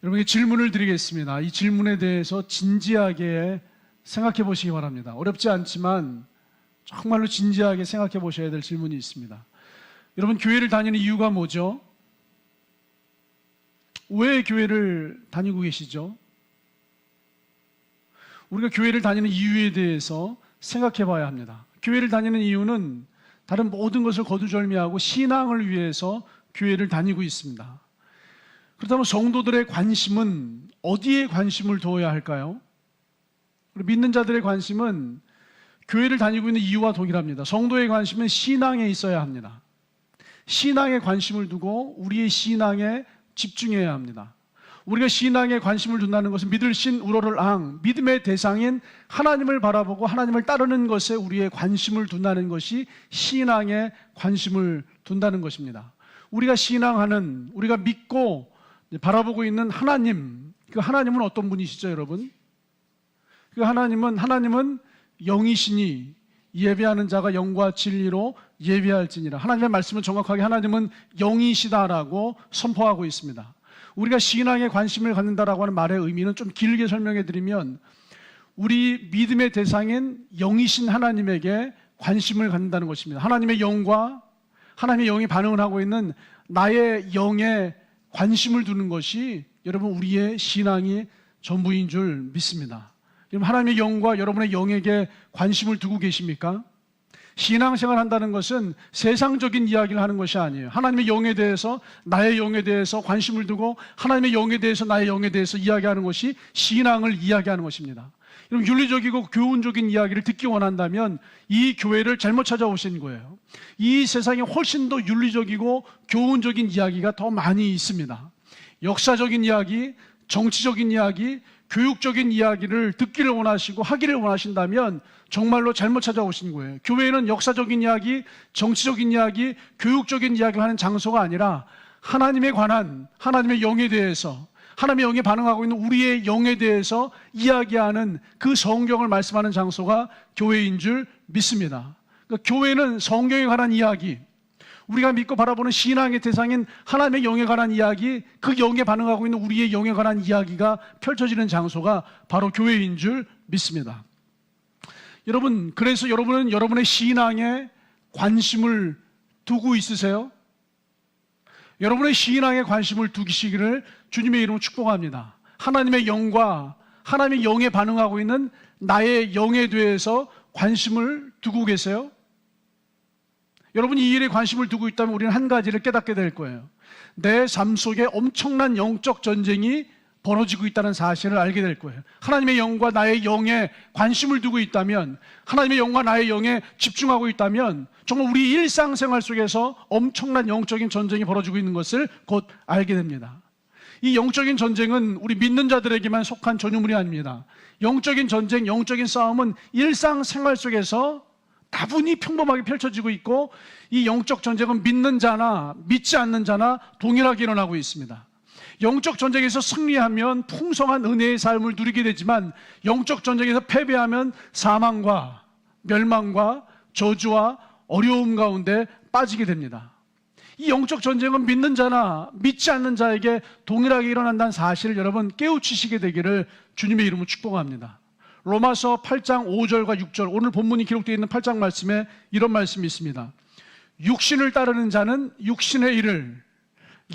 여러분에게 질문을 드리겠습니다. 이 질문에 대해서 진지하게 생각해 보시기 바랍니다. 어렵지 않지만 정말로 진지하게 생각해 보셔야 될 질문이 있습니다. 여러분, 교회를 다니는 이유가 뭐죠? 왜 교회를 다니고 계시죠? 우리가 교회를 다니는 이유에 대해서 생각해 봐야 합니다. 교회를 다니는 이유는 다른 모든 것을 거두절미하고 신앙을 위해서 교회를 다니고 있습니다. 그렇다면 성도들의 관심은 어디에 관심을 두어야 할까요? 믿는 자들의 관심은 교회를 다니고 있는 이유와 동일합니다. 성도의 관심은 신앙에 있어야 합니다. 신앙에 관심을 두고 우리의 신앙에 집중해야 합니다. 우리가 신앙에 관심을 둔다는 것은 믿을 신 우러를 앙, 믿음의 대상인 하나님을 바라보고 하나님을 따르는 것에 우리의 관심을 둔다는 것이 신앙에 관심을 둔다는 것입니다. 우리가 신앙하는, 우리가 믿고 바라보고 있는 하나님, 그 하나님은 어떤 분이시죠, 여러분? 그 하나님은 영이시니 예배하는 자가 영과 진리로 예배할지니라. 하나님의 말씀은 정확하게 하나님은 영이시다라고 선포하고 있습니다. 우리가 신앙에 관심을 갖는다라고 하는 말의 의미는 좀 길게 설명해 드리면, 우리 믿음의 대상인 영이신 하나님에게 관심을 갖는다는 것입니다. 하나님의 영과 하나님의 영이 반응을 하고 있는 나의 영에 관심을 두는 것이 여러분 우리의 신앙이 전부인 줄 믿습니다. 여러분, 하나님의 영과 여러분의 영에게 관심을 두고 계십니까? 신앙생활 한다는 것은 세상적인 이야기를 하는 것이 아니에요. 하나님의 영에 대해서, 나의 영에 대해서 관심을 두고 하나님의 영에 대해서, 나의 영에 대해서 이야기하는 것이 신앙을 이야기하는 것입니다. 여러분, 윤리적이고 교훈적인 이야기를 듣기 원한다면 이 교회를 잘못 찾아오신 거예요. 이 세상에 훨씬 더 윤리적이고 교훈적인 이야기가 더 많이 있습니다. 역사적인 이야기, 정치적인 이야기, 교육적인 이야기를 듣기를 원하시고 하기를 원하신다면 정말로 잘못 찾아오신 거예요. 교회는 역사적인 이야기, 정치적인 이야기, 교육적인 이야기를 하는 장소가 아니라 하나님에 관한, 하나님의 영에 대해서, 하나님의 영에 반응하고 있는 우리의 영에 대해서 이야기하는 그 성경을 말씀하는 장소가 교회인 줄 믿습니다. 그러니까 교회는 성경에 관한 이야기, 우리가 믿고 바라보는 신앙의 대상인 하나님의 영에 관한 이야기, 그 영에 반응하고 있는 우리의 영에 관한 이야기가 펼쳐지는 장소가 바로 교회인 줄 믿습니다. 여러분, 그래서 여러분은 여러분의 신앙에 관심을 두고 있으세요? 여러분의 신앙에 관심을 두시기를 주님의 이름으로 축복합니다. 하나님의 영과 하나님의 영에 반응하고 있는 나의 영에 대해서 관심을 두고 계세요? 여러분이 이 일에 관심을 두고 있다면 우리는 한 가지를 깨닫게 될 거예요. 내 삶 속에 엄청난 영적 전쟁이 벌어지고 있다는 사실을 알게 될 거예요. 하나님의 영과 나의 영에 관심을 두고 있다면, 하나님의 영과 나의 영에 집중하고 있다면 정말 우리 일상생활 속에서 엄청난 영적인 전쟁이 벌어지고 있는 것을 곧 알게 됩니다. 이 영적인 전쟁은 우리 믿는 자들에게만 속한 전유물이 아닙니다. 영적인 전쟁, 영적인 싸움은 일상생활 속에서 다분히 평범하게 펼쳐지고 있고, 이 영적 전쟁은 믿는 자나 믿지 않는 자나 동일하게 일어나고 있습니다. 영적 전쟁에서 승리하면 풍성한 은혜의 삶을 누리게 되지만, 영적 전쟁에서 패배하면 사망과 멸망과 저주와 어려움 가운데 빠지게 됩니다. 이 영적 전쟁은 믿는 자나 믿지 않는 자에게 동일하게 일어난다는 사실을 여러분 깨우치시게 되기를 주님의 이름으로 축복합니다. 로마서 8장 5절과 6절, 오늘 본문이 기록되어 있는 8장 말씀에 이런 말씀이 있습니다. 육신을 따르는 자는 육신의 일을,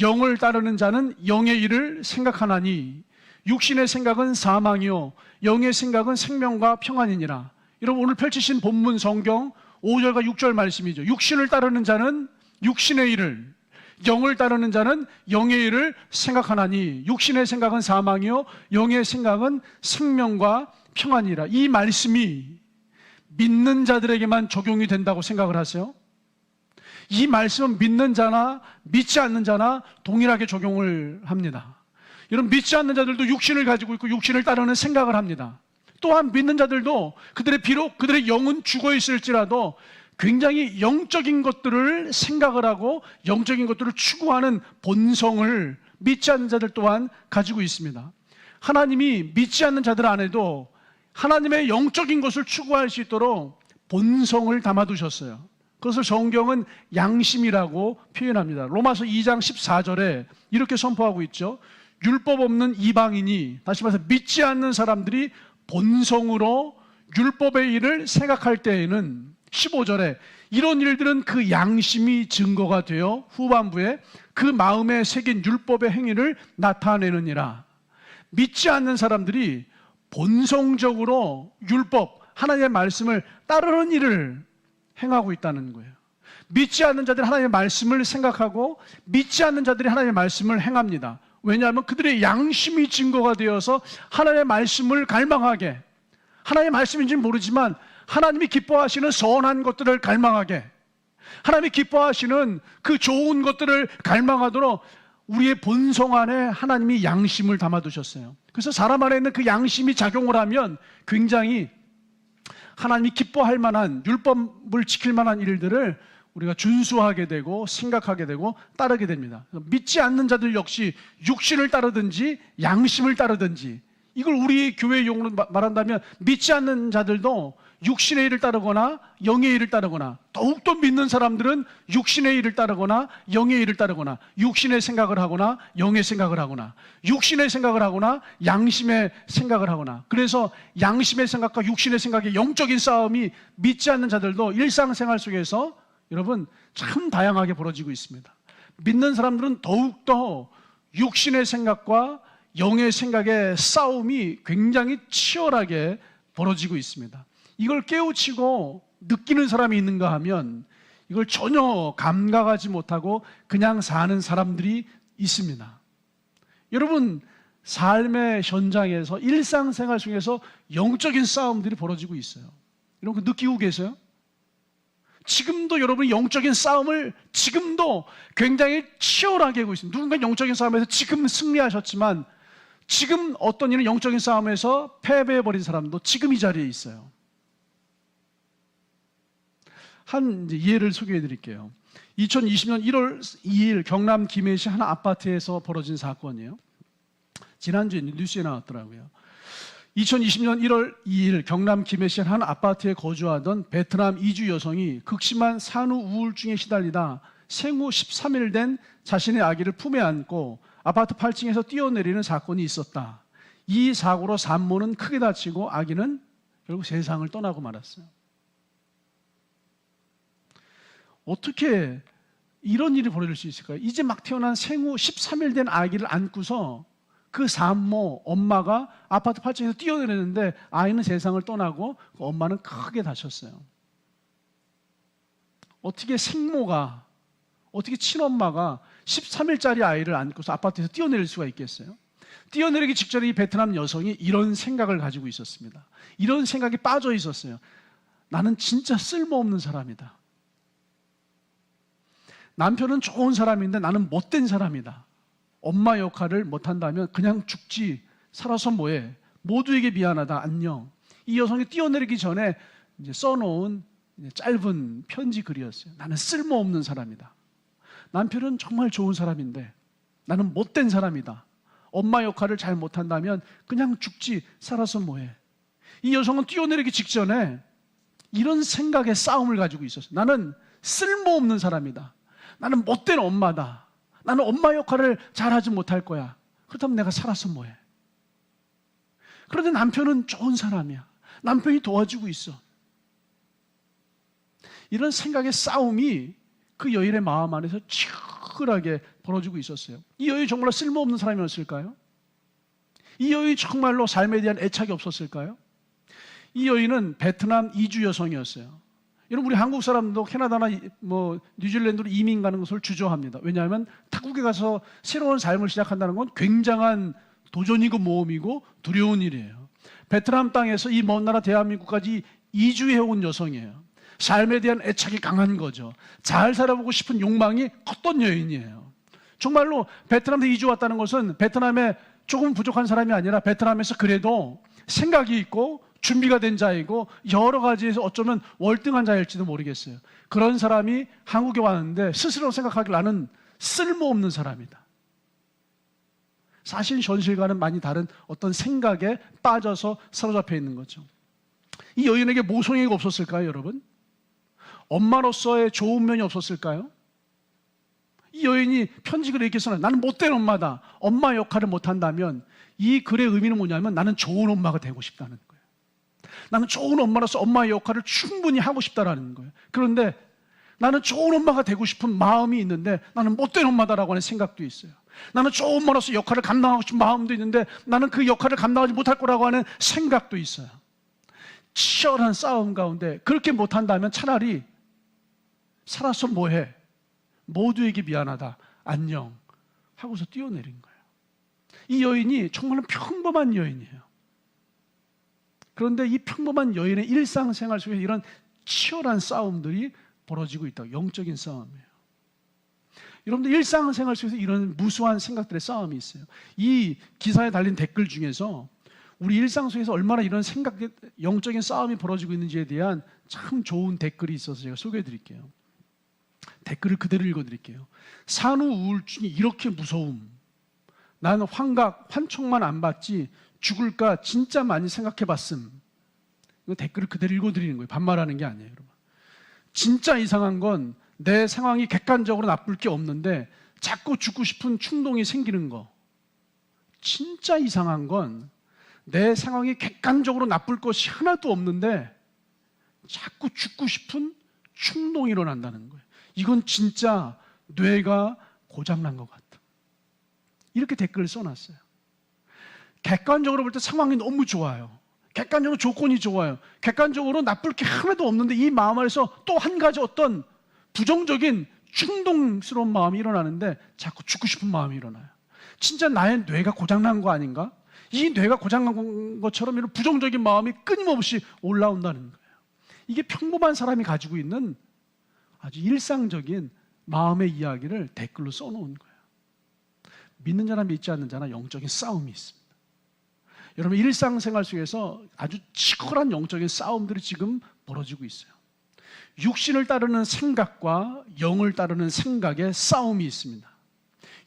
영을 따르는 자는 영의 일을 생각하나니 육신의 생각은 사망이요 영의 생각은 생명과 평안이니라. 여러분, 오늘 펼치신 본문 성경 5절과 6절 말씀이죠. 육신을 따르는 자는 육신의 일을, 영을 따르는 자는 영의 일을 생각하나니 육신의 생각은 사망이요 영의 생각은 생명과 평안이라. 이 말씀이 믿는 자들에게만 적용이 된다고 생각을 하세요? 이 말씀은 믿는 자나 믿지 않는 자나 동일하게 적용을 합니다. 여러분, 믿지 않는 자들도 육신을 가지고 있고 육신을 따르는 생각을 합니다. 또한 믿는 자들도 비록 그들의 영은 죽어 있을지라도 굉장히 영적인 것들을 생각을 하고 영적인 것들을 추구하는 본성을 믿지 않는 자들 또한 가지고 있습니다. 하나님이 믿지 않는 자들 안에도 하나님의 영적인 것을 추구할 수 있도록 본성을 담아두셨어요. 그것을 성경은 양심이라고 표현합니다. 로마서 2장 14절에 이렇게 선포하고 있죠. 율법 없는 이방인이, 다시 말해서 믿지 않는 사람들이 본성으로 율법의 일을 생각할 때에는 15절에 이런 일들은 그 양심이 증거가 되어 후반부에 그 마음에 새긴 율법의 행위를 나타내느니라. 믿지 않는 사람들이 본성적으로 율법, 하나님의 말씀을 따르는 일을 행하고 있다는 거예요. 믿지 않는 자들이 하나님의 말씀을 생각하고 믿지 않는 자들이 하나님의 말씀을 행합니다. 왜냐하면 그들의 양심이 증거가 되어서 하나님의 말씀을 갈망하게, 하나님의 말씀인지는 모르지만 하나님이 기뻐하시는 선한 것들을 갈망하게, 하나님이 기뻐하시는 그 좋은 것들을 갈망하도록 우리의 본성 안에 하나님이 양심을 담아두셨어요. 그래서 사람 안에 있는 그 양심이 작용을 하면 굉장히 하나님이 기뻐할 만한, 율법을 지킬 만한 일들을 우리가 준수하게 되고 생각하게 되고 따르게 됩니다. 믿지 않는 자들 역시 육신을 따르든지 양심을 따르든지, 이걸 우리 교회 용어로 말한다면 믿지 않는 자들도 육신의 일을 따르거나 영의 일을 따르거나, 더욱더 믿는 사람들은 육신의 일을 따르거나 영의 일을 따르거나, 육신의 생각을 하거나 영의 생각을 하거나, 육신의 생각을 하거나 양심의 생각을 하거나, 그래서 양심의 생각과 육신의 생각의 영적인 싸움이 믿지 않는 자들도 일상생활 속에서 여러분 참 다양하게 벌어지고 있습니다. 믿는 사람들은 더욱더 육신의 생각과 영의 생각의 싸움이 굉장히 치열하게 벌어지고 있습니다. 이걸 깨우치고 느끼는 사람이 있는가 하면 이걸 전혀 감각하지 못하고 그냥 사는 사람들이 있습니다. 여러분, 삶의 현장에서 일상생활 속에서 영적인 싸움들이 벌어지고 있어요. 여러분 느끼고 계세요? 지금도 여러분이 영적인 싸움을 지금도 굉장히 치열하게 하고 있습니다. 누군가 영적인 싸움에서 지금 승리하셨지만 지금 어떤 이는 영적인 싸움에서 패배해버린 사람도 지금 이 자리에 있어요. 한 예를 소개해 드릴게요. 2020년 1월 2일 경남 김해시 한 아파트에서 벌어진 사건이에요. 지난주에 뉴스에 나왔더라고요. 2020년 1월 2일 경남 김해시 한 아파트에 거주하던 베트남 이주 여성이 극심한 산후 우울증에 시달리다 생후 13일 된 자신의 아기를 품에 안고 아파트 8층에서 뛰어내리는 사건이 있었다. 이 사고로 산모는 크게 다치고 아기는 결국 세상을 떠나고 말았어요. 어떻게 이런 일이 벌어질 수 있을까요? 이제 막 태어난 생후 13일 된 아기를 안고서 그 산모, 엄마가 아파트 8층에서 뛰어내리는데 아이는 세상을 떠나고 그 엄마는 크게 다쳤어요. 어떻게 생모가, 어떻게 친엄마가 13일짜리 아이를 안고서 아파트에서 뛰어내릴 수가 있겠어요? 뛰어내리기 직전에 이 베트남 여성이 이런 생각을 가지고 있었습니다. 이런 생각에 빠져 있었어요. 나는 진짜 쓸모없는 사람이다. 남편은 좋은 사람인데 나는 못된 사람이다. 엄마 역할을 못한다면 그냥 죽지, 살아서 뭐해, 모두에게 미안하다, 안녕. 이 여성이 뛰어내리기 전에 이제 써놓은 짧은 편지 글이었어요. 나는 쓸모없는 사람이다. 남편은 정말 좋은 사람인데 나는 못된 사람이다. 엄마 역할을 잘 못한다면 그냥 죽지, 살아서 뭐해. 이 여성은 뛰어내리기 직전에 이런 생각의 싸움을 가지고 있었어요. 나는 쓸모없는 사람이다. 나는 못된 엄마다. 나는 엄마 역할을 잘하지 못할 거야. 그렇다면 내가 살아서 뭐해. 그런데 남편은 좋은 사람이야. 남편이 도와주고 있어. 이런 생각의 싸움이 그 여인의 마음 안에서 치열하게 벌어지고 있었어요. 이 여인이 정말로 쓸모없는 사람이었을까요? 이 여인이 정말로 삶에 대한 애착이 없었을까요? 이 여인은 베트남 이주 여성이었어요. 여러분, 우리 한국 사람도 캐나다나 뉴질랜드로 이민 가는 것을 주저합니다. 왜냐하면 타국에 가서 새로운 삶을 시작한다는 건 굉장한 도전이고 모험이고 두려운 일이에요. 베트남 땅에서 이 먼 나라 대한민국까지 이주해온 여성이에요. 삶에 대한 애착이 강한 거죠. 잘 살아보고 싶은 욕망이 컸던 여인이에요. 정말로 베트남에 이주 왔다는 것은 베트남에 조금 부족한 사람이 아니라 베트남에서 그래도 생각이 있고 준비가 된 자이고 여러 가지에서 어쩌면 월등한 자일지도 모르겠어요. 그런 사람이 한국에 왔는데 스스로 생각하길 나는 쓸모없는 사람이다. 사실 현실과는 많이 다른 어떤 생각에 빠져서 사로잡혀 있는 거죠. 이 여인에게 모성애가 없었을까요, 여러분? 엄마로서의 좋은 면이 없었을까요? 이 여인이 편지글에 이렇게 써놔요. 나는 못된 엄마다. 엄마 역할을 못한다면 이 글의 의미는 뭐냐면 나는 좋은 엄마가 되고 싶다는 거예요. 나는 좋은 엄마로서 엄마의 역할을 충분히 하고 싶다라는 거예요. 그런데 나는 좋은 엄마가 되고 싶은 마음이 있는데 나는 못된 엄마다라고 하는 생각도 있어요. 나는 좋은 엄마로서 역할을 감당하고 싶은 마음도 있는데 나는 그 역할을 감당하지 못할 거라고 하는 생각도 있어요. 치열한 싸움 가운데 그렇게 못한다면 차라리 살아서 뭐해? 모두에게 미안하다. 안녕. 하고서 뛰어내린 거예요. 이 여인이 정말 평범한 여인이에요. 그런데 이 평범한 여인의 일상생활 속에 이런 치열한 싸움들이 벌어지고 있다. 영적인 싸움이에요. 여러분들 일상생활 속에서 이런 무수한 생각들의 싸움이 있어요. 이 기사에 달린 댓글 중에서 우리 일상 속에서 얼마나 이런 영적인 싸움이 벌어지고 있는지에 대한 참 좋은 댓글이 있어서 제가 소개해 드릴게요. 댓글을 그대로 읽어 드릴게요. 산후 우울증이 이렇게 무서움. 난 환청만 안 받지 죽을까 진짜 많이 생각해 봤음. 이거 댓글을 그대로 읽어 드리는 거예요. 반말하는 게 아니에요, 여러분. 진짜 이상한 건 내 상황이 객관적으로 나쁠 게 없는데 자꾸 죽고 싶은 충동이 생기는 거. 진짜 이상한 건 내 상황이 객관적으로 나쁠 것이 하나도 없는데 자꾸 죽고 싶은 충동이 일어난다는 거예요. 이건 진짜 뇌가 고장난 것 같다. 이렇게 댓글을 써놨어요. 객관적으로 볼 때 상황이 너무 좋아요. 객관적으로 조건이 좋아요. 객관적으로 나쁠 게 하나도 없는데 이 마음 안에서 또 한 가지 어떤 부정적인 충동스러운 마음이 일어나는데 자꾸 죽고 싶은 마음이 일어나요. 진짜 나의 뇌가 고장난 거 아닌가? 이 뇌가 고장난 것처럼 이런 부정적인 마음이 끊임없이 올라온다는 거예요. 이게 평범한 사람이 가지고 있는 아주 일상적인 마음의 이야기를 댓글로 써놓은 거예요. 믿는 자나 믿지 않는 자나 영적인 싸움이 있습니다. 여러분 일상생활 속에서 아주 치열한 영적인 싸움들이 지금 벌어지고 있어요. 육신을 따르는 생각과 영을 따르는 생각의 싸움이 있습니다.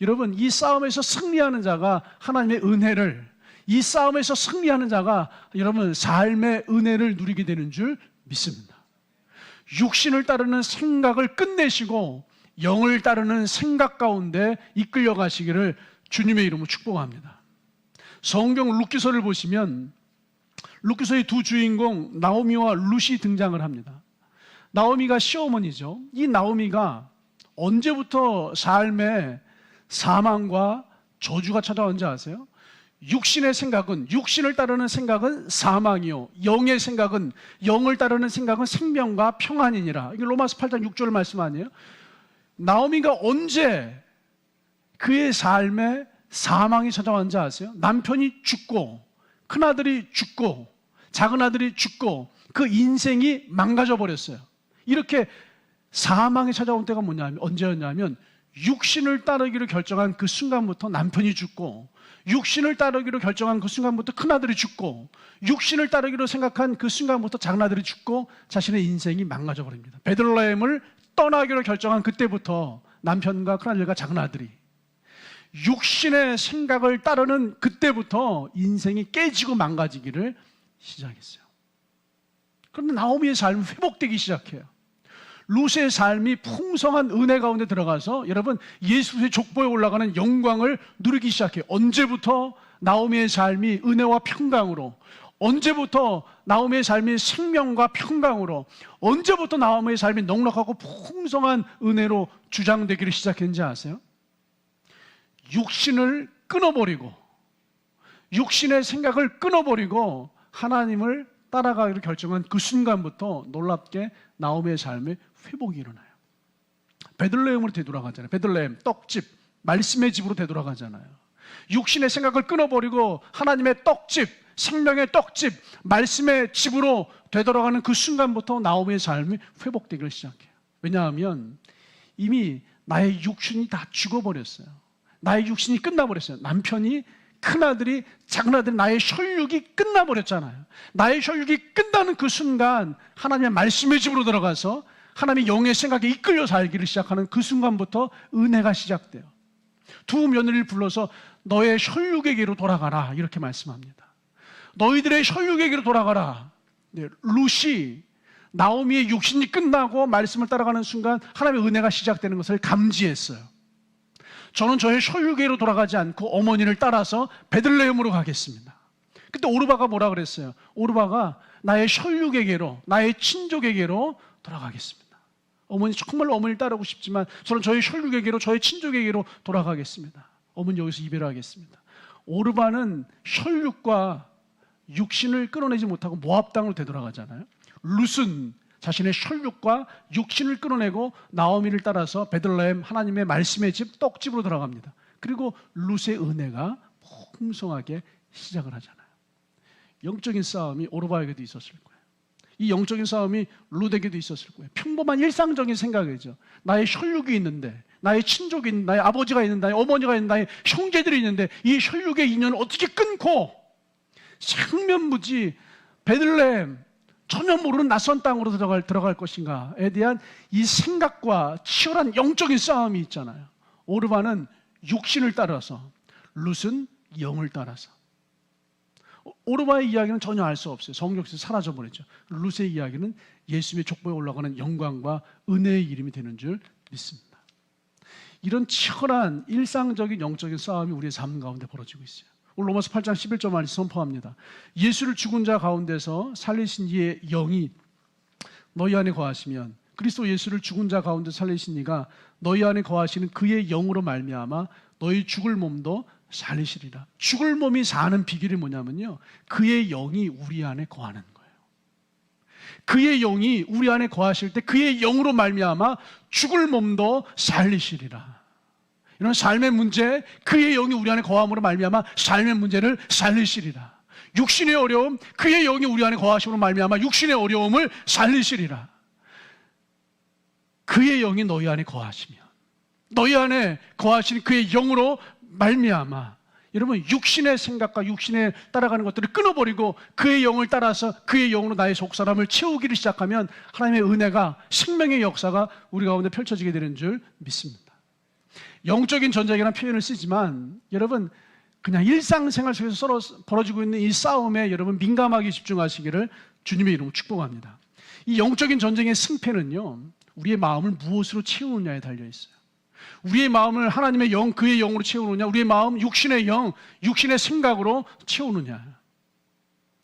여러분 이 싸움에서 승리하는 자가 하나님의 은혜를, 이 싸움에서 승리하는 자가 여러분 삶의 은혜를 누리게 되는 줄 믿습니다. 육신을 따르는 생각을 끝내시고 영을 따르는 생각 가운데 이끌려 가시기를 주님의 이름으로 축복합니다. 성경 룻기서를 보시면 룻기서의 두 주인공 나오미와 룻이 등장을 합니다. 나오미가 시어머니죠. 이 나오미가 언제부터 삶에 사망과 저주가 찾아온지 아세요? 육신의 생각은, 육신을 따르는 생각은 사망이요, 영의 생각은, 영을 따르는 생각은 생명과 평안이니라. 이게 로마서 8장 6절 말씀 아니에요? 나오미가 언제 그의 삶에 사망이 찾아왔는지 아세요? 남편이 죽고 큰아들이 죽고 작은아들이 죽고 그 인생이 망가져 버렸어요. 이렇게 사망이 찾아온 때가 뭐냐면 언제였냐면 육신을 따르기로 결정한 그 순간부터 남편이 죽고, 육신을 따르기로 결정한 그 순간부터 큰아들이 죽고, 육신을 따르기로 생각한 그 순간부터 작은아들이 죽고 자신의 인생이 망가져 버립니다. 베들레헴을 떠나기로 결정한 그때부터 남편과 큰아들과 작은아들이 육신의 생각을 따르는 그때부터 인생이 깨지고 망가지기를 시작했어요. 그런데 나오미의 삶은 회복되기 시작해요. 룻의 삶이 풍성한 은혜 가운데 들어가서 여러분 예수의 족보에 올라가는 영광을 누리기 시작해요. 언제부터 나오미의 삶이 은혜와 평강으로, 언제부터 나오미의 삶이 생명과 평강으로, 언제부터 나오미의 삶이 넉넉하고 풍성한 은혜로 주장되기를 시작했는지 아세요? 육신을 끊어버리고, 육신의 생각을 끊어버리고 하나님을 따라가기로 결정한 그 순간부터 놀랍게 나오미의 삶에 회복이 일어나요. 베들레헴으로 되돌아가잖아요. 베들레헴, 떡집, 말씀의 집으로 되돌아가잖아요. 육신의 생각을 끊어버리고 하나님의 떡집, 생명의 떡집, 말씀의 집으로 되돌아가는 그 순간부터 나오미의 삶이 회복되기를 시작해요. 왜냐하면 이미 나의 육신이 다 죽어버렸어요. 나의 육신이 끝나버렸어요. 남편이, 큰아들이, 작은아들이, 나의 혈육이 끝나버렸잖아요. 나의 혈육이 끝나는 그 순간 하나님의 말씀의 집으로 들어가서 하나님의 영의 생각에 이끌려 살기를 시작하는 그 순간부터 은혜가 시작돼요. 두 며느리를 불러서 너의 혈육에게로 돌아가라 이렇게 말씀합니다. 너희들의 혈육에게로 돌아가라. 네, 룻이 나오미의 육신이 끝나고 말씀을 따라가는 순간 하나님의 은혜가 시작되는 것을 감지했어요. 저는 저의 혈육에로 돌아가지 않고 어머니를 따라서 베들레헴으로 가겠습니다. 그때 오르바가 뭐라 그랬어요? 오르바가 나의 혈육에게로, 나의 친족에게로 돌아가겠습니다. 어머니 정말로 어머니를 따르고 싶지만 저는 저의 혈육에게로, 저의 친족에게로 돌아가겠습니다. 어머니 여기서 이별하겠습니다. 오르바는 혈육과 육신을 끌어내지 못하고 모압 땅으로 되돌아가잖아요. 룻은 자신의 혈육과 육신을 끌어내고 나오미를 따라서 베들레헴 하나님의 말씀의 집 떡집으로 들어갑니다. 그리고 룻의 은혜가 풍성하게 시작을 하잖아요. 영적인 싸움이 오르바에게도 있었을 거예요. 이 영적인 싸움이 룻에게도 있었을 거예요. 평범한 일상적인 생각이죠. 나의 혈육이 있는데, 나의 친족이 있는데, 나의 아버지가 있는데, 나의 어머니가 있는데, 나의 형제들이 있는데 이 혈육의 인연을 어떻게 끊고 생면무지 베들레헴 전혀 모르는 낯선 땅으로 들어갈 것인가에 대한 이 생각과 치열한 영적인 싸움이 있잖아요. 오르바는 육신을 따라서, 룻은 영을 따라서. 오르바의 이야기는 전혀 알 수 없어요. 성경에서 사라져버렸죠. 룻의 이야기는 예수님의 족보에 올라가는 영광과 은혜의 이름이 되는 줄 믿습니다. 이런 치열한 일상적인 영적인 싸움이 우리의 삶 가운데 벌어지고 있어요. 오늘 로마서 8장 11절 말씀 선포합니다. 예수를 죽은 자 가운데서 살리신 이의 영이 너희 안에 거하시면, 그리스도 예수를 죽은 자 가운데 살리신 이가 너희 안에 거하시는 그의 영으로 말미암아 너희 죽을 몸도 살리시리라. 죽을 몸이 사는 비결이 뭐냐면요, 그의 영이 우리 안에 거하는 거예요. 그의 영이 우리 안에 거하실 때 그의 영으로 말미암아 죽을 몸도 살리시리라. 이런 삶의 문제, 그의 영이 우리 안에 거함으로 말미암아 삶의 문제를 살리시리라. 육신의 어려움, 그의 영이 우리 안에 거하심으로 말미암아 육신의 어려움을 살리시리라. 그의 영이 너희 안에 거하시면, 너희 안에 거하시는 그의 영으로 말미암아, 여러분 육신의 생각과 육신에 따라가는 것들을 끊어버리고 그의 영을 따라서 그의 영으로 나의 속사람을 채우기를 시작하면 하나님의 은혜가, 생명의 역사가 우리 가운데 펼쳐지게 되는 줄 믿습니다. 영적인 전쟁이라는 표현을 쓰지만 여러분 그냥 일상생활 속에서 서로 벌어지고 있는 이 싸움에 여러분 민감하게 집중하시기를 주님의 이름으로 축복합니다. 이 영적인 전쟁의 승패는요, 우리의 마음을 무엇으로 채우느냐에 달려있어요. 우리의 마음을 하나님의 영, 그의 영으로 채우느냐, 우리의 마음 육신의 영, 육신의 생각으로 채우느냐.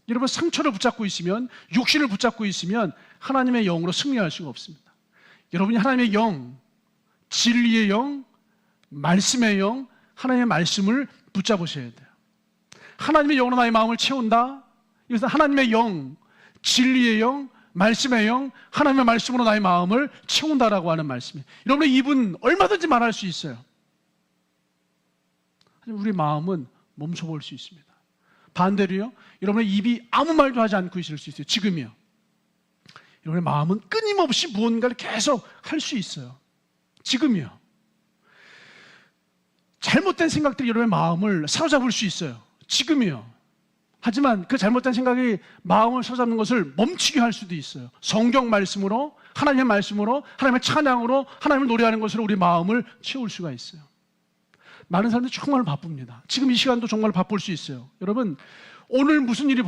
여러분 상처를 붙잡고 있으면, 육신을 붙잡고 있으면 하나님의 영으로 승리할 수가 없습니다. 여러분이 하나님의 영, 진리의 영, 말씀의 영, 하나님의 말씀을 붙잡으셔야 돼요. 하나님의 영으로 나의 마음을 채운다. 그래서 하나님의 영, 진리의 영, 말씀의 영, 하나님의 말씀으로 나의 마음을 채운다라고 하는 말씀이에요. 여러분의 입은 얼마든지 말할 수 있어요. 하지만 우리 마음은 멈춰볼 수 있습니다. 반대로요, 여러분의 입이 아무 말도 하지 않고 있을 수 있어요. 지금이요. 여러분의 마음은 끊임없이 무언가를 계속 할 수 있어요. 지금이요. 잘못된 생각들이 여러분의 마음을 사로잡을 수 있어요. 지금이요. 하지만 그 잘못된 생각이 마음을 사로잡는 것을 멈추게 할 수도 있어요. 성경 말씀으로, 하나님의 말씀으로, 하나님의 찬양으로, 하나님을 노래하는 것으로 우리 마음을 채울 수가 있어요. 많은 사람들이 정말 바쁩니다. 지금 이 시간도 정말 바쁠 수 있어요. 여러분, 오늘 무슨 일이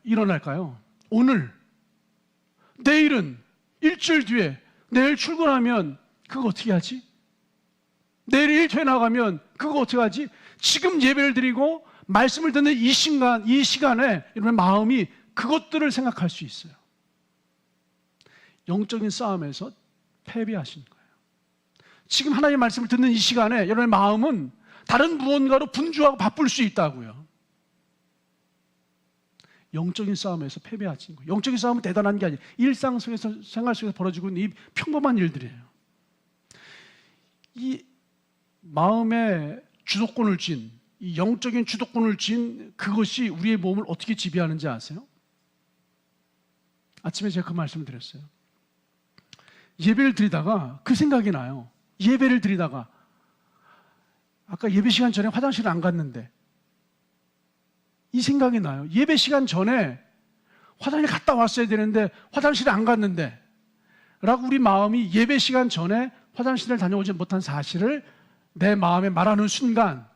일어날까요? 오늘, 내일은, 일주일 뒤에, 내일 출근하면 그거 어떻게 하지? 내일 일터에 나가면 그거 어떻게 하지? 지금 예배를 드리고 말씀을 듣는 이 시간에 여러분의 마음이 그것들을 생각할 수 있어요. 영적인 싸움에서 패배하신 거예요. 지금 하나님의 말씀을 듣는 이 시간에 여러분의 마음은 다른 무언가로 분주하고 바쁠 수 있다고요. 영적인 싸움에서 패배하신 거예요. 영적인 싸움은 대단한 게 아니에요. 일상 속에서, 생활 속에서 벌어지고 있는 이 평범한 일들이에요. 이 마음의 주도권을 쥔, 이 영적인 주도권을 쥔 그것이 우리의 몸을 어떻게 지배하는지 아세요? 아침에 제가 그 말씀을 드렸어요. 예배를 드리다가 그 생각이 나요. 예배를 드리다가 아까 예배 시간 전에 화장실을 안 갔는데 이 생각이 나요. 예배 시간 전에 화장실 갔다 왔어야 되는데 화장실을 안 갔는데 라고 우리 마음이 예배 시간 전에 화장실을 다녀오지 못한 사실을 내 마음에 말하는 순간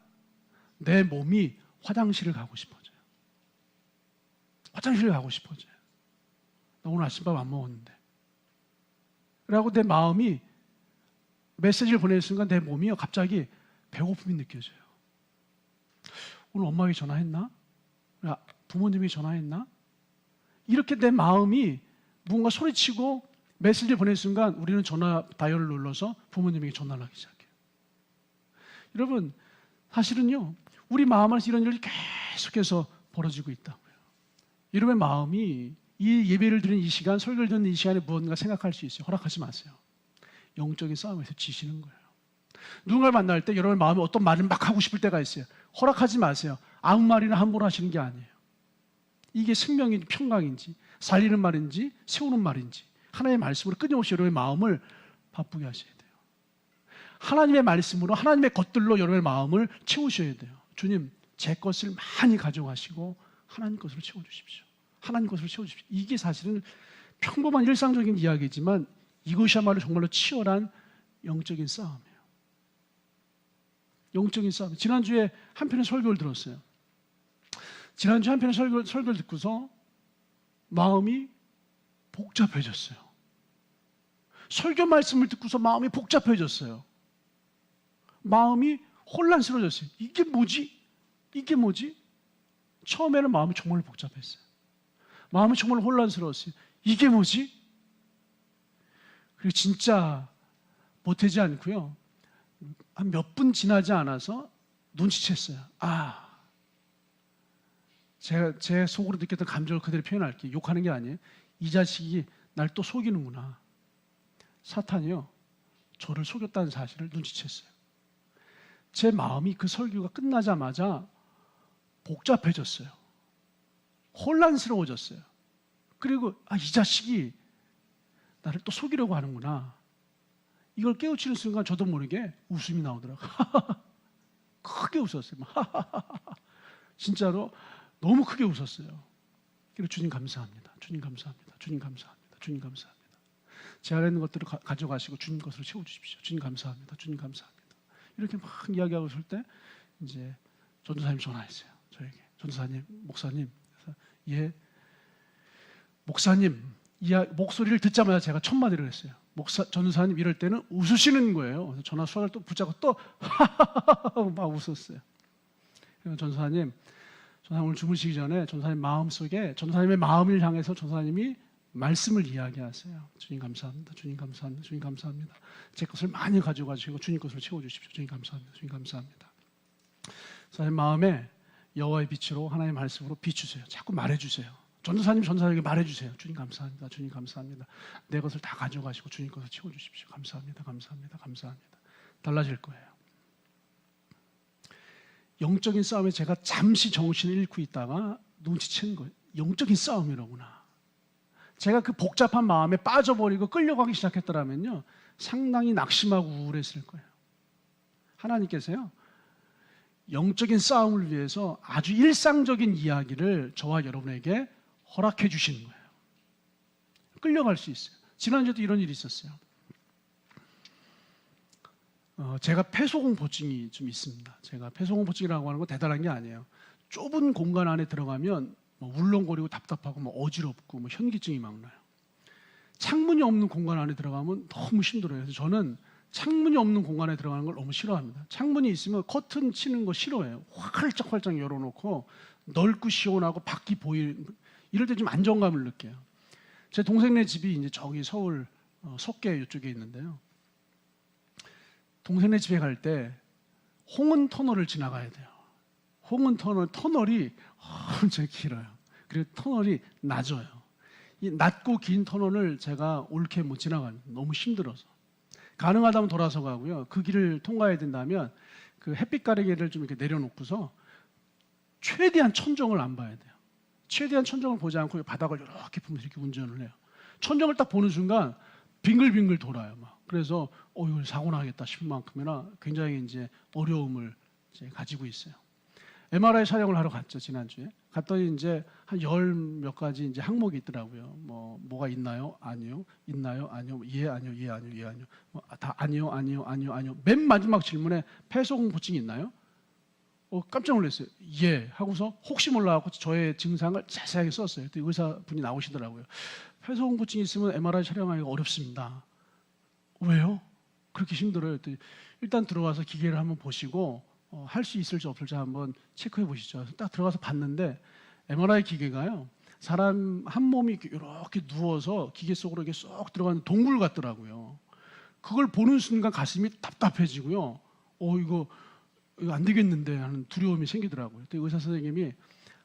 내 몸이 화장실을 가고 싶어져요. 화장실을 가고 싶어져요. 나 오늘 아침밥 안 먹었는데 라고 내 마음이 메시지를 보내는 순간 내 몸이요 갑자기 배고픔이 느껴져요. 오늘 엄마에게 전화했나? 부모님에게 전화했나? 이렇게 내 마음이 무언가 소리치고 메시지를 보낸 순간 우리는 전화 다이얼을 눌러서 부모님에게 전화를 하기 시작해요. 여러분, 사실은요, 우리 마음 안에서 이런 일이 계속해서 벌어지고 있다고요. 여러분의 마음이 이 예배를 드리는 이 시간, 설교를 듣는 이 시간에 무언가 생각할 수 있어요. 허락하지 마세요. 영적인 싸움에서 지시는 거예요. 누군가를 만날 때 여러분의 마음에 어떤 말을 막 하고 싶을 때가 있어요. 허락하지 마세요. 아무 말이나 함부로 하시는 게 아니에요. 이게 생명인지 평강인지 살리는 말인지 세우는 말인지 하나님의 말씀으로 끊임없이 여러분의 마음을 바쁘게 하셔야 돼요. 하나님의 말씀으로 하나님의 것들로 여러분의 마음을 채우셔야 돼요. 주님, 제 것을 많이 가져가시고 하나님 것으로 채워주십시오. 하나님 것으로 채워주십시오. 이게 사실은 평범한 일상적인 이야기지만 이것이야말로 정말로 치열한 영적인 싸움이에요. 영적인 싸움. 지난주에 한편의 설교를 들었어요. 지난주 한편의 설교를 듣고서 마음이 복잡해졌어요. 설교 말씀을 듣고서 마음이 복잡해졌어요. 마음이 혼란스러워졌어요. 이게 뭐지? 이게 뭐지? 처음에는 마음이 정말 복잡했어요. 마음이 정말 혼란스러웠어요. 이게 뭐지? 그리고 진짜 못하지 않고요. 한 몇 분 지나지 않아서 눈치챘어요. 제 속으로 느꼈던 감정을 그대로 표현할게요. 욕하는 게 아니에요. 이 자식이 날 또 속이는구나. 사탄이요, 저를 속였다는 사실을 눈치챘어요. 제 마음이 그 설교가 끝나자마자 복잡해졌어요. 혼란스러워졌어요. 그리고 이 자식이 나를 또 속이려고 하는구나. 이걸 깨우치는 순간 저도 모르게 웃음이 나오더라고요. 크게 웃었어요. 진짜로 너무 크게 웃었어요. 그리고 주님 감사합니다. 주님 감사합니다. 주님 감사합니다. 주님 감사합니다. 제 안에 있는 것들을 가져가시고 주님 것으로 채워주십시오. 주님 감사합니다. 주님 감사합니다. 이렇게 막 이야기하고 있을 때 이제 전도사님 전화했어요. 저에게. 전도사님, 목사님. 그래서 예, 목사님. 목소리를 듣자마자 제가 첫 마디를 했어요. 전도사님 이럴 때는 웃으시는 거예요. 그래서 전화 손을 또 붙잡고 또 막 웃었어요. 전도사님 오늘 주무시기 전에 전도사님 마음속에 전도사님의 마음을 향해서 전도사님이 말씀을 이야기하세요. 주님 감사합니다. 주님 감사합니다. 주님 감사합니다. 제 것을 많이 가져가시고 주님 것으로 채워주십시오. 주님 감사합니다. 주님 감사합니다. 전도사님 마음에 여호와의 빛으로 하나님의 말씀으로 비추세요. 자꾸 말해주세요. 전도사님에게 말해주세요. 주님 감사합니다. 주님 감사합니다. 내 것을 다 가져가시고 주님 것을 채워주십시오. 감사합니다. 감사합니다. 감사합니다. 달라질 거예요. 영적인 싸움에 제가 잠시 정신을 잃고 있다가 눈치챈 거예요. 영적인 싸움이로구나. 제가 그 복잡한 마음에 빠져버리고 끌려가기 시작했더라면요, 상당히 낙심하고 우울했을 거예요. 하나님께서요, 영적인 싸움을 위해서 아주 일상적인 이야기를 저와 여러분에게 허락해 주시는 거예요. 끌려갈 수 있어요. 지난주에도 이런 일이 있었어요. 제가 폐소공포증이 좀 있습니다. 제가 폐소공포증이라고 하는 건 대단한 게 아니에요. 좁은 공간 안에 들어가면 울렁거리고 답답하고 어지럽고 현기증이 막 나요. 창문이 없는 공간 안에 들어가면 너무 힘들어요. 그래서 저는 창문이 없는 공간에 들어가는 걸 너무 싫어합니다. 창문이 있으면 커튼 치는 거 싫어해요. 활짝활짝 열어놓고 넓고 시원하고 밖이 이럴 때 좀 안정감을 느껴요. 제 동생네 집이 이제 저기 서울 석계 이쪽에 있는데요. 동생네 집에 갈 때 홍은 터널을 지나가야 돼요. 홍은 터널이 엄청 길어요. 그리고 터널이 낮아요. 이 낮고 긴 터널을 제가 옳게 못 지나갑니다. 너무 힘들어서. 가능하다면 돌아서 가고요. 그 길을 통과해야 된다면 그 햇빛 가리개를 좀 이렇게 내려놓고서 최대한 천정을 안 봐야 돼요. 최대한 천정을 보지 않고 바닥을 이렇게 보면서 이렇게 운전을 해요. 천정을 딱 보는 순간 빙글빙글 돌아요. 그래서 이거 사고 나겠다 싶을 만큼이나 굉장히 이제 어려움을 이제 가지고 있어요. MRI 촬영을 하러 갔죠, 지난주에. 갔더니 이제 한 열 몇 가지 이제 항목이 있더라고요. 뭐가 있나요? 아니요. 있나요? 아니요. 예, 아니요. 예, 아니요. 예, 아니요. 다 아니요, 아니요, 아니요, 아니요. 맨 마지막 질문에 폐소공포증이 있나요? 깜짝 놀랐어요. 예. 하고서 혹시 몰라갖고 저의 증상을 자세하게 썼어요. 또 의사분이 나오시더라고요. 폐소공포증이 있으면 MRI 촬영하기가 어렵습니다. 왜요? 그렇게 힘들어요. 일단 들어와서 기계를 한번 보시고 할 수 있을지 없을지 한번 체크해 보시죠. 그래서 딱 들어가서 봤는데 MRI 기계가요. 사람 한 몸이 이렇게 누워서 기계 속으로 이렇게 쏙 들어가는 동굴 같더라고요. 그걸 보는 순간 가슴이 답답해지고요. 이거 안 되겠는데 하는 두려움이 생기더라고요. 의사 선생님이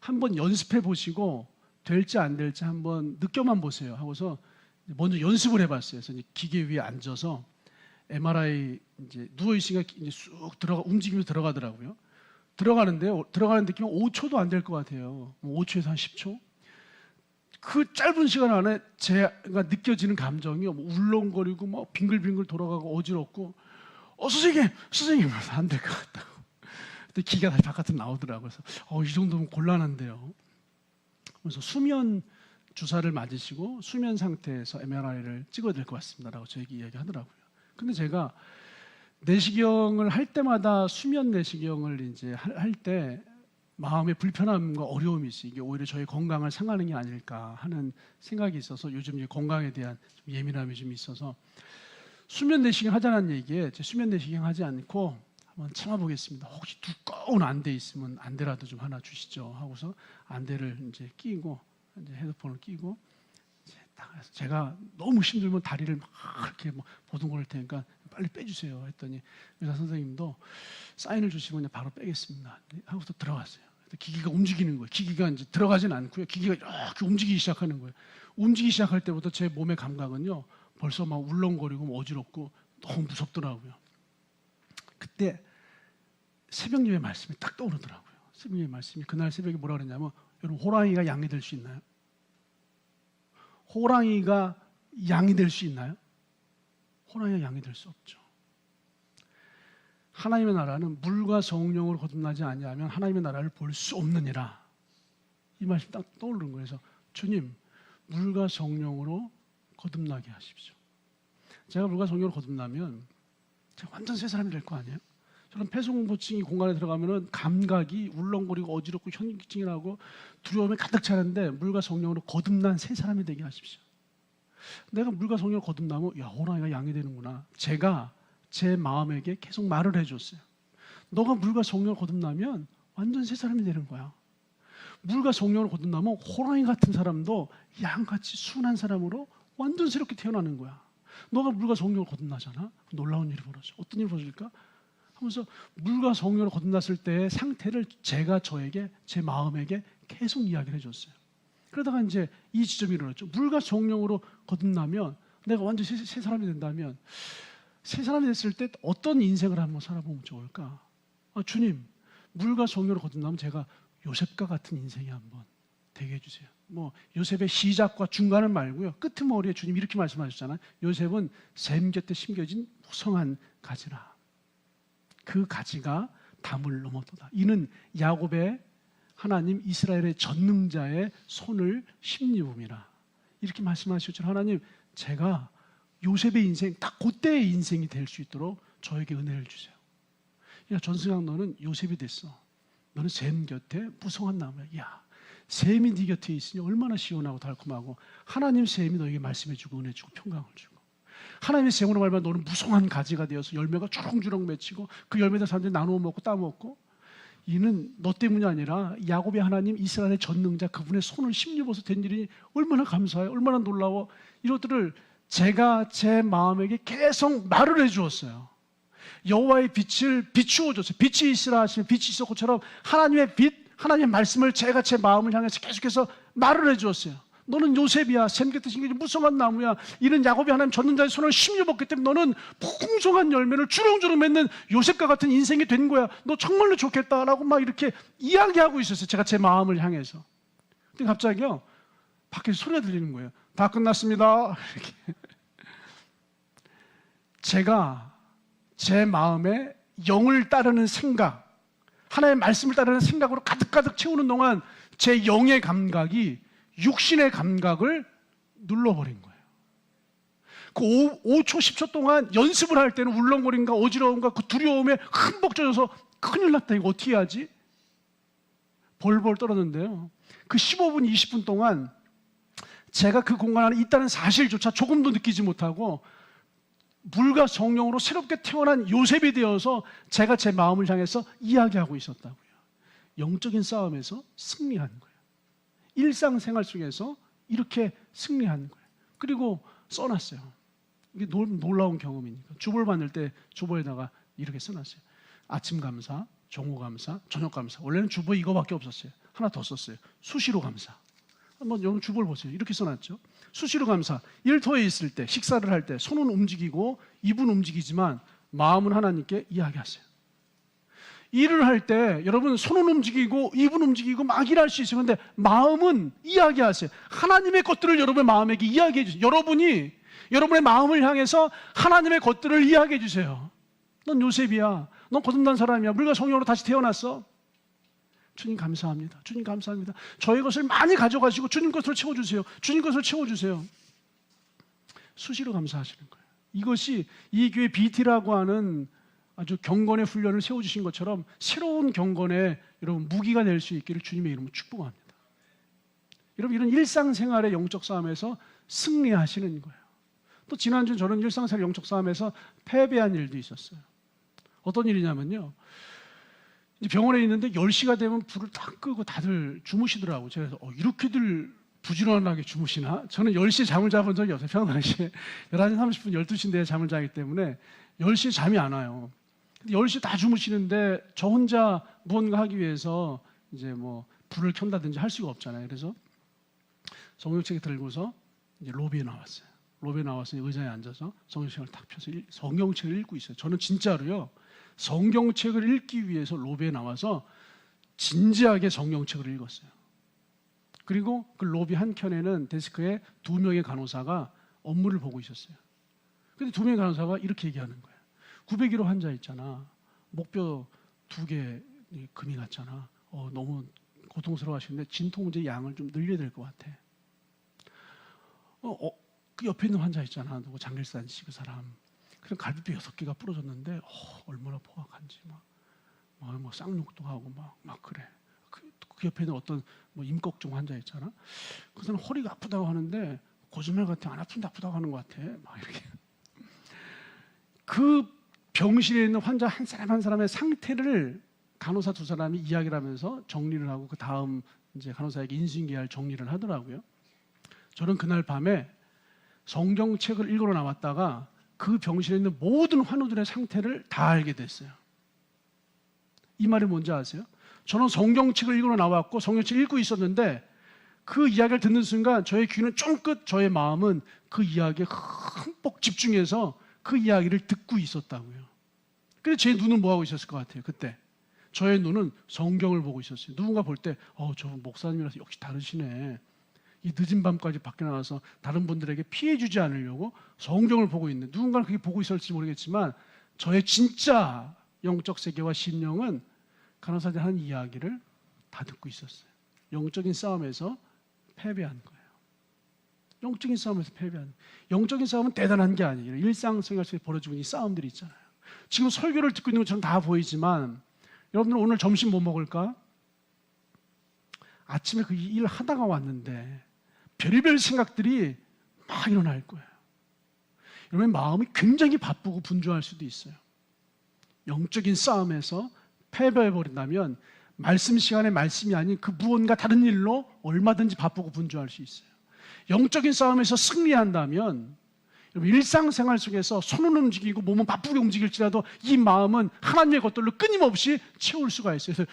한번 연습해 보시고 될지 안 될지 한번 느껴만 보세요 하고서 먼저 연습을 해봤어요. 그래서 기계 위에 앉아서 MRI 이제 누워 있으니까 이제 쑥 움직이면서 들어가더라고요. 들어가는 느낌은 5초도 안 될 것 같아요. 5초에서 한 10초. 그 짧은 시간 안에 제가 느껴지는 감정이 울렁거리고 막 빙글빙글 돌아가고 어지럽고 선생님 안 될 것 같다고. 근데 기가 다시 바깥으로 나오더라고요. 그래서 이 정도면 곤란한데요. 그래서 수면 주사를 맞으시고 수면 상태에서 MRI를 찍어야 될 것 같습니다라고 저에게 이야기하더라고요. 근데 제가 내시경을 할 때마다 수면 내시경을 이제 할 때 마음의 불편함과 어려움이 있어요. 이게 오히려 저의 건강을 상하는 게 아닐까 하는 생각이 있어서 요즘 건강에 대한 좀 예민함이 좀 있어서 수면 내시경 하자는 얘기에 수면 내시경 하지 않고 한번 참아보겠습니다. 혹시 두꺼운 안대 있으면 안대라도 좀 하나 주시죠 하고서 안대를 이제 끼고 이제 헤드폰을 끼고 제가 너무 힘들면 다리를 막 이렇게 보듬을 테니까 빨리 빼주세요 했더니 의사 선생님도 사인을 주시면 그냥 바로 빼겠습니다 하고서 들어갔어요. 기기가 움직이는 거예요. 기기가 이제 들어가진 않고요. 기기가 이렇게 움직이기 시작하는 거예요. 움직이기 시작할 때부터 제 몸의 감각은요 벌써 막 울렁거리고 어지럽고 너무 무섭더라고요. 그때 새벽 예배 말씀이 딱 떠오르더라고요. 새벽 예배 말씀이 그날 새벽에 뭐라 그랬냐면 여러분 호랑이가 양이 될 수 있나요? 호랑이가 양이 될 수 있나요? 호랑이가 양이 될 수 없죠. 하나님의 나라는 물과 성령으로 거듭나지 아니하면 하나님의 나라를 볼 수 없느니라. 이 말씀 딱 떠오르는 거예요. 그래서 주님, 물과 성령으로 거듭나게 하십시오. 제가 물과 성령으로 거듭나면 제가 완전 새 사람이 될 거 아니에요? 저는 폐소공포증이 공간에 들어가면은 감각이 울렁거리고 어지럽고 현기증이 나고 두려움이 가득 차는데 물과 성령으로 거듭난 새 사람이 되게 하십시오. 내가 물과 성령으로 거듭나면 호랑이가 양이 되는구나. 제가 제 마음에게 계속 말을 해줬어요. 너가 물과 성령으로 거듭나면 완전 새 사람이 되는 거야. 물과 성령으로 거듭나면 호랑이 같은 사람도 양같이 순한 사람으로 완전 새롭게 태어나는 거야. 너가 물과 성령으로 거듭나잖아. 놀라운 일이 벌어져. 어떤 일이 벌어질까? 하면서 물과 성령으로 거듭났을 때의 상태를 제가 저에게 제 마음에게 계속 이야기를 해줬어요. 그러다가 이제 이 지점이 일어났죠. 물과 성령으로 거듭나면 내가 완전 새 사람이 된다면 새 사람이 됐을 때 어떤 인생을 한번 살아보면 좋을까? 주님, 물과 성령으로 거듭나면 제가 요셉과 같은 인생이 한번 되게 해주세요. 요셉의 시작과 중간은 말고요. 끄트머리에 주님 이렇게 말씀하셨잖아요. 요셉은 샘 곁에 심겨진 무성한 가지라. 그 가지가 담을 넘어도다. 이는 야곱의 하나님 이스라엘의 전능자의 손을 힘입음이라. 이렇게 말씀하셨죠. 하나님, 제가 요셉의 인생, 딱 그때의 인생이 될 수 있도록 저에게 은혜를 주세요. 야, 전승학 너는 요셉이 됐어. 너는 샘 곁에 무성한 나무야. 야, 샘이 네 곁에 있으니 얼마나 시원하고 달콤하고 하나님 샘이 너에게 말씀해주고 은혜 주고 평강을 주고 하나님의 샘으로 말하면 너는 무성한 가지가 되어서 열매가 주렁주렁 맺히고 그 열매들 사람들이 나누어 먹고 따먹고 이는 너 때문이 아니라 야곱의 하나님 이스라엘의 전능자 그분의 손을 힘입어서 된 일이 얼마나 감사해요. 얼마나 놀라워. 이것들을 제가 제 마음에게 계속 말을 해주었어요. 여호와의 빛을 비추어 줬어요. 빛이 있으라 하시면 빛이 있었고처럼 하나님의 빛, 하나님의 말씀을 제가 제 마음을 향해서 계속해서 말을 해주었어요. 너는 요셉이야. 샘 곁에 심겨진 무성한 나무야. 이는 야곱이 하나님 전능자의 손을 힘입었기 때문에 너는 풍성한 열매를 주렁주렁 맺는 요셉과 같은 인생이 된 거야. 너 정말로 좋겠다라고 막 이렇게 이야기하고 있었어요. 제가 제 마음을 향해서. 근데 갑자기요. 밖에서 소리가 들리는 거예요. 다 끝났습니다. 이렇게. 제가 제 마음에 영을 따르는 생각, 하나님의 말씀을 따르는 생각으로 가득가득 채우는 동안 제 영의 감각이 육신의 감각을 눌러버린 거예요. 그 5초, 10초 동안 연습을 할 때는 울렁거림과 어지러움과 그 두려움에 흠뻑 젖어서 큰일 났다. 이거 어떻게 하지? 벌벌 떨었는데요. 그 15분, 20분 동안 제가 그 공간 안에 있다는 사실조차 조금도 느끼지 못하고 물과 성령으로 새롭게 태어난 요셉이 되어서 제가 제 마음을 향해서 이야기하고 있었다고요. 영적인 싸움에서 승리하는 거예요. 일상생활 속에서 이렇게 승리하는 거예요. 그리고 써놨어요. 이게 놀라운 경험이니까. 주보를 만들 때 주보에다가 이렇게 써놨어요. 아침 감사, 정오 감사, 저녁 감사. 원래는 주보에 이거밖에 없었어요. 하나 더 썼어요. 수시로 감사. 한번 여러분 주보를 보세요. 이렇게 써놨죠. 수시로 감사. 일터에 있을 때, 식사를 할 때 손은 움직이고 입은 움직이지만 마음은 하나님께 이야기하세요. 일을 할 때 여러분 손은 움직이고 입은 움직이고 막 일할 수 있어요. 그런데 마음은 이야기하세요. 하나님의 것들을 여러분의 마음에게 이야기해 주세요. 여러분이 여러분의 마음을 향해서 하나님의 것들을 이야기해 주세요. 넌 요셉이야. 넌 거듭난 사람이야. 물과 성령으로 다시 태어났어. 주님 감사합니다. 주님 감사합니다. 저의 것을 많이 가져가시고 주님 것을 채워주세요. 주님 것을 채워주세요. 수시로 감사하시는 거예요. 이것이 이 교회 BT라고 하는 아주 경건의 훈련을 세워주신 것처럼 새로운 경건의 여러분 무기가 될 수 있기를 주님의 이름으로 축복합니다. 여러분 이런 일상생활의 영적 싸움에서 승리하시는 거예요. 또 지난주 저는 일상생활 영적 싸움에서 패배한 일도 있었어요. 어떤 일이냐면요. 병원에 있는데 10시가 되면 불을 딱 끄고 다들 주무시더라고요. 제가 이렇게들 부지런하게 주무시나? 저는 10시에 잠을 자본 적이 없어요. 평상시에 11시 30분, 12시인데 잠을 자기 때문에 10시에 잠이 안 와요. 10시 다 주무시는데 저 혼자 무언가 하기 위해서 이제 뭐 불을 켠다든지 할 수가 없잖아요. 그래서 성경책을 들고서 이제 로비에 나왔어요. 로비에 나와서 의자에 앉아서 성경책을 딱 펴서 성경책을 읽고 있어요. 저는 진짜로요. 성경책을 읽기 위해서 로비에 나와서 진지하게 성경책을 읽었어요. 그리고 그 로비 한켠에는 데스크에 2명의 간호사가 업무를 보고 있었어요. 근데 2명의 간호사가 이렇게 얘기하는 거예요. 901호 환자 있잖아. 목뼈 2개 금이 갔잖아. 너무 고통스러워 하시는데 진통제 양을 좀 늘려야 될 것 같아. 그 옆에 있는 환자 있잖아. 누구 장길산 씨 그 사람. 그럼 갈비뼈 6개가 부러졌는데 얼마나 포악한지 막 쌍욕도 하고 막 그래. 그 옆에 있는 어떤 임꺽정 환자 있잖아. 그 사람 허리가 아프다고 하는데 거짓말 같아. 안 아픈데 아프다고 하는 것 같아. 막 이렇게. 그 병실에 있는 환자 한 사람 한 사람의 상태를 간호사 2사람이 이야기를 하면서 정리를 하고 그 다음 이제 간호사에게 인수인계할 정리를 하더라고요. 저는 그날 밤에 성경책을 읽으러 나왔다가 그 병실에 있는 모든 환우들의 상태를 다 알게 됐어요. 이 말이 뭔지 아세요? 저는 성경책을 읽으러 나왔고 성경책을 읽고 있었는데 그 이야기를 듣는 순간 저의 귀는 쫑긋, 저의 마음은 그 이야기에 흠뻑 집중해서 그 이야기를 듣고 있었다고요. 그래서 제 눈은 뭐하고 있었을 것 같아요? 그때 저의 눈은 성경을 보고 있었어요. 누군가 볼 때 저 목사님이라서 역시 다르시네. 이 늦은 밤까지 밖에 나가서 다른 분들에게 피해 주지 않으려고 성경을 보고 있는, 누군가는 그게 보고 있을지 모르겠지만 저의 진짜 영적 세계와 심령은 간호사들이 하는 이야기를 다 듣고 있었어요. 영적인 싸움에서 패배한 거예요. 영적인 싸움에서 패배한. 영적인 싸움은 대단한 게 아니에요. 일상생활 속에 벌어지고 있는 이 싸움들이 있잖아요. 지금 설교를 듣고 있는 것처럼 다 보이지만 여러분들 오늘 점심 뭐 먹을까? 아침에 그 일 하다가 왔는데 별의별 생각들이 막 일어날 거예요. 여러분 마음이 굉장히 바쁘고 분주할 수도 있어요. 영적인 싸움에서 패배해버린다면 말씀 시간에 말씀이 아닌 그 무언가 다른 일로 얼마든지 바쁘고 분주할 수 있어요. 영적인 싸움에서 승리한다면 일상생활 속에서 손은 움직이고 몸은 바쁘게 움직일지라도 이 마음은 하나님의 것들로 끊임없이 채울 수가 있어요. 그래서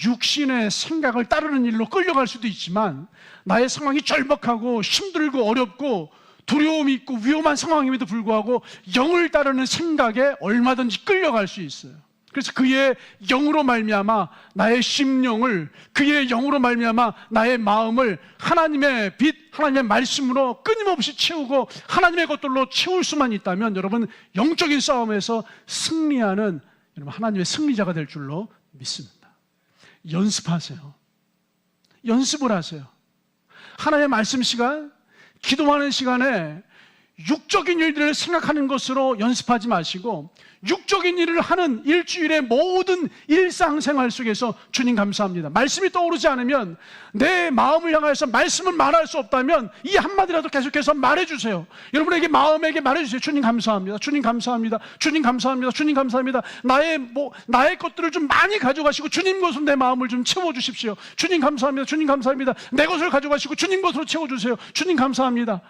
육신의 생각을 따르는 일로 끌려갈 수도 있지만 나의 상황이 절박하고 힘들고 어렵고 두려움이 있고 위험한 상황임에도 불구하고 영을 따르는 생각에 얼마든지 끌려갈 수 있어요. 그래서 그의 영으로 말미암아 나의 심령을, 그의 영으로 말미암아 나의 마음을 하나님의 빛, 하나님의 말씀으로 끊임없이 채우고 하나님의 것들로 채울 수만 있다면 여러분 영적인 싸움에서 승리하는 여러분 하나님의 승리자가 될 줄로 믿습니다. 연습하세요. 연습을 하세요. 하나님의 말씀 시간, 기도하는 시간에 육적인 일들을 생각하는 것으로 연습하지 마시고 육적인 일을 하는 일주일의 모든 일상생활 속에서 주님 감사합니다. 말씀이 떠오르지 않으면 내 마음을 향해서 말씀은 말할 수 없다면 이 한마디라도 계속해서 말해주세요. 여러분에게 마음에게 말해주세요. 주님 감사합니다. 주님 감사합니다. 주님 감사합니다. 주님 감사합니다. 나의 것들을 좀 많이 가져가시고 주님 것으로 내 마음을 좀 채워주십시오. 주님 감사합니다. 주님 감사합니다. 내 것을 가져가시고 주님 것으로 채워주세요. 주님 감사합니다.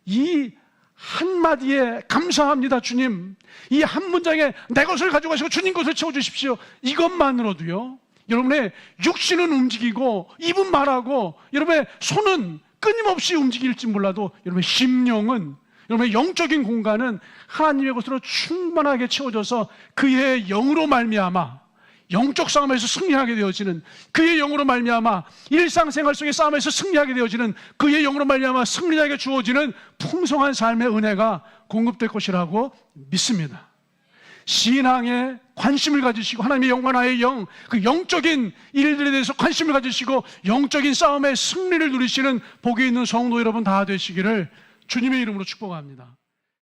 이 한마디에 감사합니다 주님, 이 한 문장에 내 것을 가져가시고 주님 것을 채워주십시오, 이것만으로도요 여러분의 육신은 움직이고 입은 말하고 여러분의 손은 끊임없이 움직일지 몰라도 여러분의 심령은, 여러분의 영적인 공간은 하나님의 것으로 충만하게 채워져서 그의 영으로 말미암아 영적 싸움에서 승리하게 되어지는, 그의 영으로 말미암아 일상생활 속의 싸움에서 승리하게 되어지는, 그의 영으로 말미암아 승리자에게 주어지는 풍성한 삶의 은혜가 공급될 것이라고 믿습니다. 신앙에 관심을 가지시고 하나님의 영과 나의 영, 그 영적인 일들에 대해서 관심을 가지시고 영적인 싸움의 승리를 누리시는 복이 있는 성도 여러분 다 되시기를 주님의 이름으로 축복합니다.